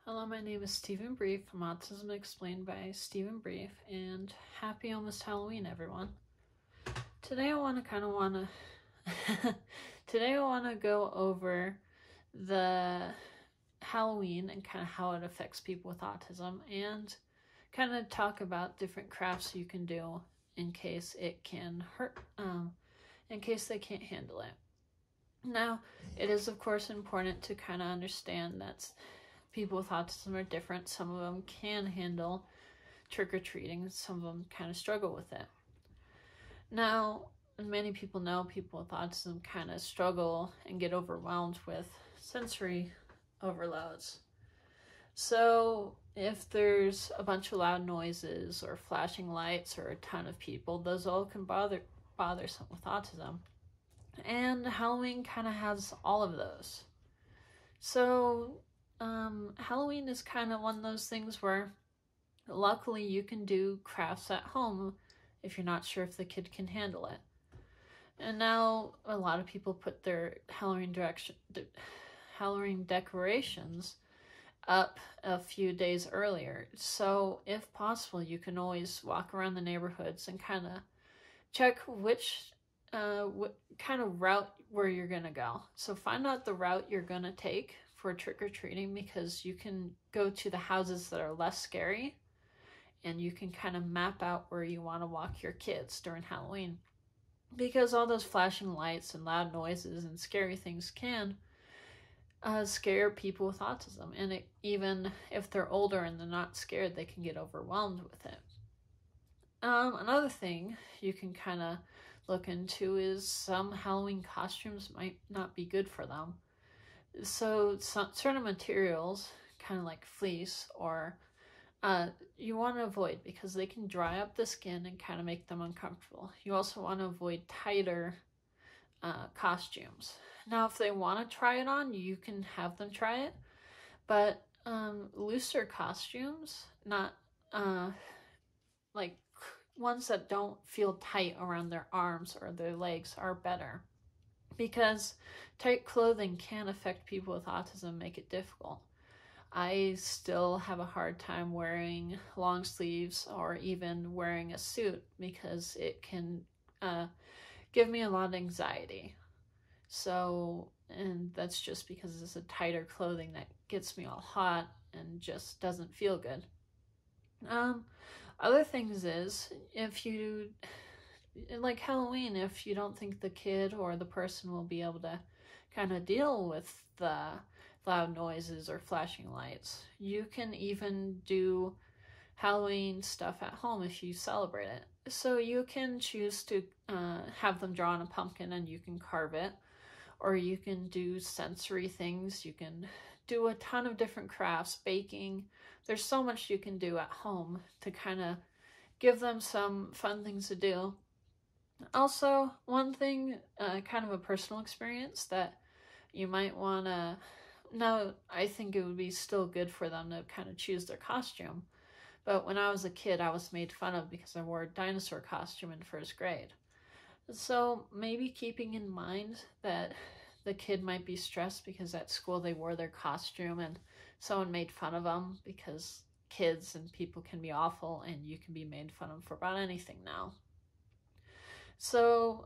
Hello, my name is Stephen Brief from Autism Explained by Stephen Brief, and happy almost Halloween, everyone. Today I want to go over the Halloween and kind of how it affects people with autism, and kind of talk about different crafts you can do in case it can hurt, in case they can't handle it. Now, it is of course important to kind of understand that people with autism are different. Some of them can handle trick-or-treating, some of them kind of struggle with it. Now, many people know people with autism kind of struggle and get overwhelmed with sensory overloads. So if there's a bunch of loud noises or flashing lights or a ton of people, those all can bother someone with autism. And Halloween kind of has all of those. So Halloween is kind of one of those things where luckily you can do crafts at home if you're not sure if the kid can handle it. And now a lot of people put their Halloween decorations up a few days earlier. So if possible, you can always walk around the neighborhoods and kind of check what kind of route where you're going to go. So find out the route you're going to take for trick-or-treating, because you can go to the houses that are less scary and you can kind of map out where you want to walk your kids during Halloween, because all those flashing lights and loud noises and scary things can scare people with autism, and even if they're older and they're not scared, they can get overwhelmed with it. Another thing you can kind of look into is some Halloween costumes might not be good for them. So certain materials, kind of like fleece, or you want to avoid, because they can dry up the skin and kind of make them uncomfortable. You also want to avoid tighter costumes. Now, if they want to try it on, you can have them try it, but looser costumes, not like ones that don't feel tight around their arms or their legs, are better, because tight clothing can affect people with autism, make it difficult. I still have a hard time wearing long sleeves or even wearing a suit, because it can give me a lot of anxiety. So, and that's just because it's a tighter clothing that gets me all hot and just doesn't feel good. Other things is, if you, like Halloween, if you don't think the kid or the person will be able to kind of deal with the loud noises or flashing lights, you can even do Halloween stuff at home if you celebrate it. So you can choose to have them draw on a pumpkin and you can carve it, or you can do sensory things. You can do a ton of different crafts, baking. There's so much you can do at home to kind of give them some fun things to do. Also, one thing, kind of a personal experience that you might want to, now I think it would be still good for them to kind of choose their costume, but when I was a kid, I was made fun of because I wore a dinosaur costume in first grade. So maybe keeping in mind that the kid might be stressed because at school they wore their costume and someone made fun of them, because kids and people can be awful and you can be made fun of for about anything now. So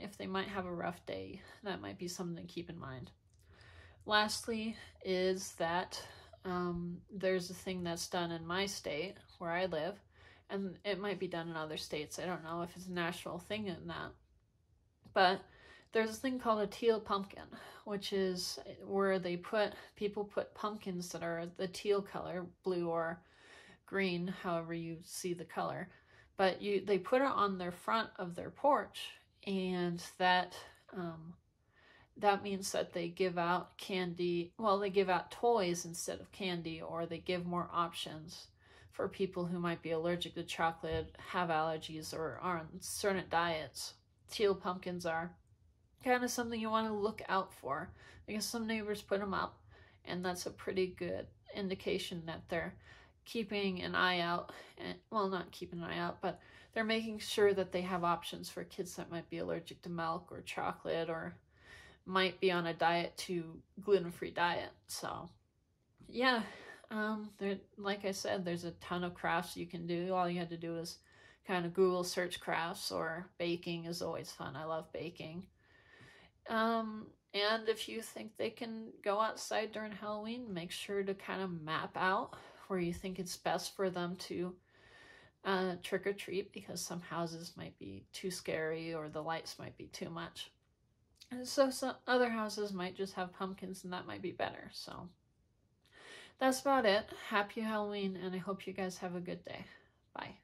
if they might have a rough day, that might be something to keep in mind. Lastly is that there's a thing that's done in my state where I live, and it might be done in other states. I don't know if it's a national thing in that. But there's a thing called a Teal Pumpkin, which is where people put pumpkins that are the teal color, blue or green, however you see the color. But they put it on their front of their porch, and that means that they give out candy. Well, they give out toys instead of candy, or they give more options for people who might be allergic to chocolate, have allergies, or are on certain diets. Teal pumpkins are kind of something you want to look out for, because some neighbors put them up, and that's a pretty good indication that they're keeping an eye out. Well, not keeping an eye out, but they're making sure that they have options for kids that might be allergic to milk or chocolate, or might be on a gluten-free diet. So yeah, Like I said, there's a ton of crafts you can do. All you had to do is kind of Google search crafts, or baking is always fun. I love baking. And if you think they can go outside during Halloween, make sure to kind of map out where you think it's best for them to trick or treat, because some houses might be too scary or the lights might be too much. And so some other houses might just have pumpkins, and that might be better. So that's about it. Happy Halloween, and I hope you guys have a good day. Bye.